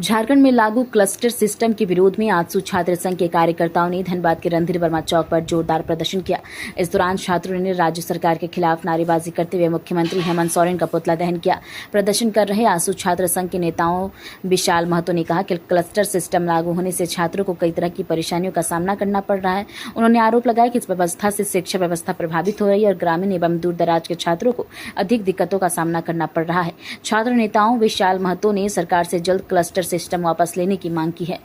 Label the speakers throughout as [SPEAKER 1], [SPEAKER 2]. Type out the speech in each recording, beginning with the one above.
[SPEAKER 1] झारखंड में लागू cluster system के विरोध में आजसू छात्र संघ के कार्यकर्ताओं ने धनबाद के रणधीर वर्मा चौक पर जोरदार प्रदर्शन किया। इस दौरान छात्रों ने राज्य सरकार के खिलाफ नारेबाजी करते हुए मुख्यमंत्री हेमंत सोरेन का पुतला दहन किया। प्रदर्शन कर रहे आजसू छात्र संघ के नेताओं विशाल महतो ने कहा कि क्लस्टर सिस्टम लागू होने से छात्रों को कई तरह की परेशानियों का सामना करना पड़ रहा है। उन्होंने आरोप लगाया कि इस व्यवस्था से शिक्षा व्यवस्था प्रभावित हो रही है और ग्रामीण एवं दूर दराज के छात्रों को अधिक दिक्कतों का सामना करना पड़ रहा है। छात्र नेताओं विशाल महतो ने सरकार से जल्द क्लस्टर सिस्टम वापस लेने की मांग की है।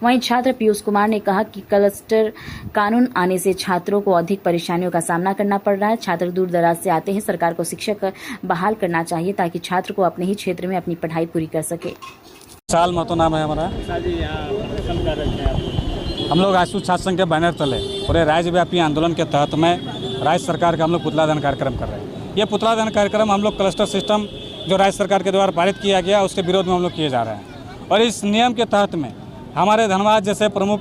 [SPEAKER 1] वहीं छात्र पीयूष कुमार ने कहा कि क्लस्टर कानून आने से छात्रों को अधिक परेशानियों का सामना करना पड़ रहा है। छात्र दूर दराज से आते हैं, सरकार को शिक्षक बहाल करना चाहिए ताकि छात्र को अपने ही क्षेत्र में अपनी पढ़ाई पूरी कर सके।
[SPEAKER 2] विशाल महतो नाम है हमारा। हम लोग आजसू छात्र संघ के बैनर तले पूरे राज्यव्यापी आंदोलन के तहत में राज्य सरकार का हम लोग पुतला दहन कार्यक्रम कर रहे हैं। ये पुतला दहन कार्यक्रम हम लोग क्लस्टर सिस्टम जो राज्य सरकार के द्वारा पारित किया गया उसके विरोध में हम लोग किए जा रहे हैं। और इस नियम के तहत में हमारे धनबाद जैसे प्रमुख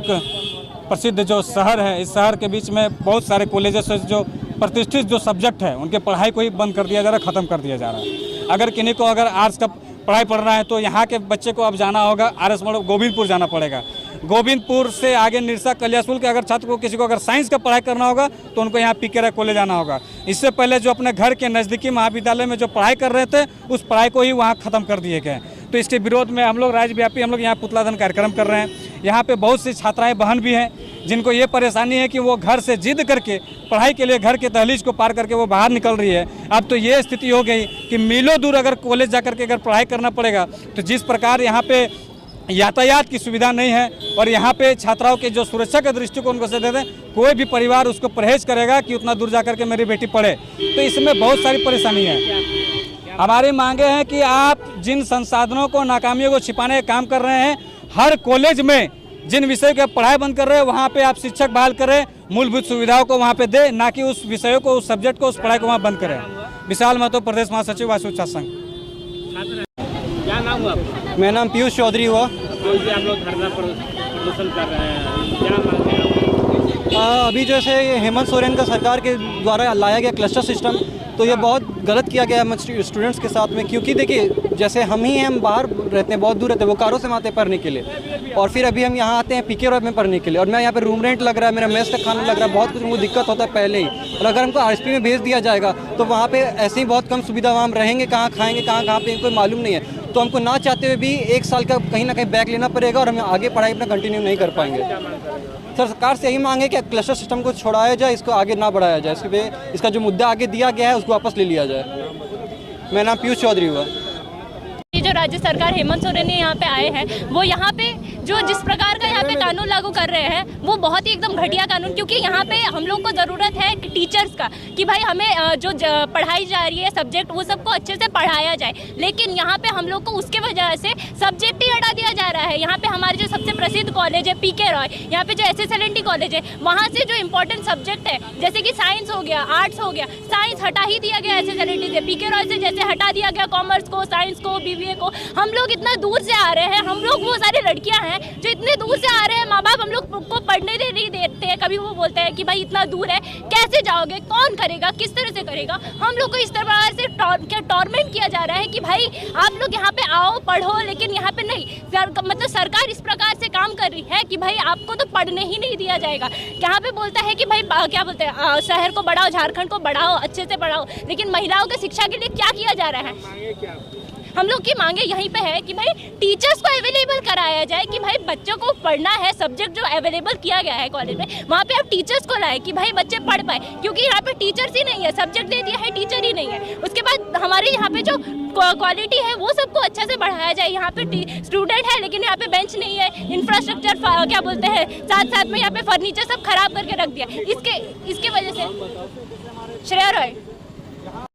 [SPEAKER 2] प्रसिद्ध जो शहर है, इस शहर के बीच में बहुत सारे कॉलेजेस जो प्रतिष्ठित जो सब्जेक्ट है उनके पढ़ाई को ही बंद कर दिया जा रहा है, ख़त्म कर दिया जा रहा है। अगर किन्हीं को अगर आर्ट्स का पढ़ाई पढ़ना है तो यहाँ के बच्चे को अब जाना होगा RS मोड़ गोविंदपुर जाना पड़ेगा। गोविंदपुर से आगे निरसा कलियासुल के अगर छात्र को किसी को अगर साइंस का पढ़ाई करना होगा तो उनको यहाँ पीके राय कॉलेज जाना होगा। इससे पहले जो अपने घर के नज़दीकी महाविद्यालय में जो पढ़ाई कर रहे थे उस पढ़ाई को ही वहाँ ख़त्म कर दिए गए। तो इसके विरोध में हम लोग राज्यव्यापी हम लोग यहाँ पुतला दहन कार्यक्रम कर रहे हैं। यहाँ पे बहुत सी छात्राएँ बहन भी हैं जिनको ये परेशानी है कि वो घर से जिद करके पढ़ाई के लिए घर के दहलीज को पार करके वो बाहर निकल रही है। अब तो ये स्थिति हो गई कि मीलों दूर अगर कॉलेज जा करके अगर पढ़ाई करना पड़ेगा तो जिस प्रकार यहाँ पे यातायात की सुविधा नहीं है और यहाँ पे छात्राओं के जो सुरक्षा के दृष्टिकोण को से देते हैं, कोई भी परिवार उसको परहेज करेगा कि उतना दूर जा करके मेरी बेटी पढ़े, तो इसमें बहुत सारी परेशानी है। हमारी मांगे हैं कि आप जिन संसाधनों को नाकामियों को छिपाने का काम कर रहे हैं, हर कॉलेज में जिन विषय के पढ़ाई बंद कर रहे हैं वहाँ पे आप शिक्षक बहाल करें, मूलभूत सुविधाओं को वहाँ पे दे, ना कि उस विषयों को, उस सब्जेक्ट को, उस पढ़ाई को वहाँ बंद करें। विशाल महतो, प्रदेश महासचिव आजसू छात्र संघ।
[SPEAKER 3] क्या नाम हुआ?
[SPEAKER 4] मेरा नाम पीयूष चौधरी हुआ।
[SPEAKER 3] तो ये हम लोग धरना प्रदर्शन कर रहे हैं, क्या मांग है?
[SPEAKER 4] अभी जैसे हेमंत सोरेन का सरकार के द्वारा लाया गया क्लस्टर सिस्टम, तो ये बहुत गलत किया गया है स्टूडेंट्स के साथ में। क्योंकि देखिए जैसे हम बाहर रहते हैं, बहुत दूर रहते हैं, वो कारों से आते हैं पढ़ने के लिए, और फिर अभी हम यहाँ आते हैं पीके रॉय में पढ़ने के लिए। और मैं यहाँ पे रूम रेंट लग रहा है, मेरा मेस का खाना लग रहा है, बहुत कुछ हमको दिक्कत होता है पहले ही। और अगर हमको RSP में भेज दिया जाएगा तो वहाँ पे ऐसे ही बहुत कम सुविधा, वहाँ हम रहेंगे कहाँ, खाएंगे कहाँ पे कोई मालूम नहीं है। तो हमको ना चाहते हुए भी 1 साल का कहीं ना कहीं बैक लेना पड़ेगा और हम आगे पढ़ाई अपना कंटिन्यू नहीं कर पाएंगे। सर सरकार से यही मांगे कि क्लस्टर सिस्टम को छोड़ाया जाए, इसको आगे ना बढ़ाया जाए, इसका जो मुद्दा आगे दिया गया है उसको वापस ले लिया जाए। मेरा नाम पीयूष चौधरी हुआ।
[SPEAKER 5] जो राज्य सरकार हेमंत सोरेन ने यहाँ पे आए हैं, वो यहाँ पे जो जिस प्रकार का यहाँ पे कानून लागू कर रहे हैं वो बहुत ही एकदम घटिया कानून। क्योंकि यहाँ पे हम लोग को ज़रूरत है टीचर्स का कि भाई हमें जो पढ़ाई जा रही है सब्जेक्ट वो सबको अच्छे से पढ़ाया जाए, लेकिन यहाँ पे हम लोग को उसके वजह से सब्जेक्ट ही हटा दिया जा रहा है। यहाँ पे हमारे जो सबसे प्रसिद्ध कॉलेज है पीके रॉय, यहाँ पे जो SSLNT कॉलेज है, वहाँ से जो इम्पोर्टेंट सब्जेक्ट है जैसे कि साइंस हो गया, आर्ट्स हो गया, साइंस हटा ही दिया गया SSLNT से। पीके रॉय से जैसे हटा दिया गया कॉमर्स को, साइंस को, BBA को। हम लोग इतना दूर से आ रहे हैं, हम लोग वो सारी लड़कियां हैं जो इतने दूर से आ रहे हैं, माँ बाप हम लोग को पढ़ने नहीं देते हैं। कभी वो बोलते हैं कि भाई इतना दूर है कैसे जाओगे, कौन करेगा, किस तरह से करेगा। हम लोग को इस तरह से टॉर्मेंट किया जा रहा है कि भाई आप लोग यहाँ पे आओ पढ़ो, लेकिन यहाँ पे नहीं। मतलब सरकार इस प्रकार से काम कर रही है कि भाई आपको तो पढ़ने ही नहीं दिया जाएगा। यहाँ पे बोलता है कि भाई क्या बोलते हैं, शहर को बढ़ाओ, झारखंड को बढ़ाओ, अच्छे से बढ़ाओ, लेकिन महिलाओं की शिक्षा के लिए क्या किया जा रहा है? हम लोग की मांगे यहीं पे है कि भाई टीचर्स को अवेलेबल कराया जाए, कि भाई बच्चों को पढ़ना है, सब्जेक्ट जो अवेलेबल किया गया है कॉलेज में वहाँ पे आप टीचर्स को लाए कि भाई बच्चे पढ़ पाए। क्योंकि यहाँ पे टीचर्स ही नहीं है, सब्जेक्ट दे दिया है, टीचर ही नहीं है। उसके बाद हमारे यहाँ पे जो क्वालिटी है वो सबको अच्छा से बढ़ाया जाए। यहाँ पे स्टूडेंट है लेकिन यहाँ पे बेंच नहीं है, इंफ्रास्ट्रक्चर क्या बोलते हैं, साथ साथ में यहाँ पे फर्नीचर सब खराब करके रख दिया। इसके वजह से श्रेया रॉय।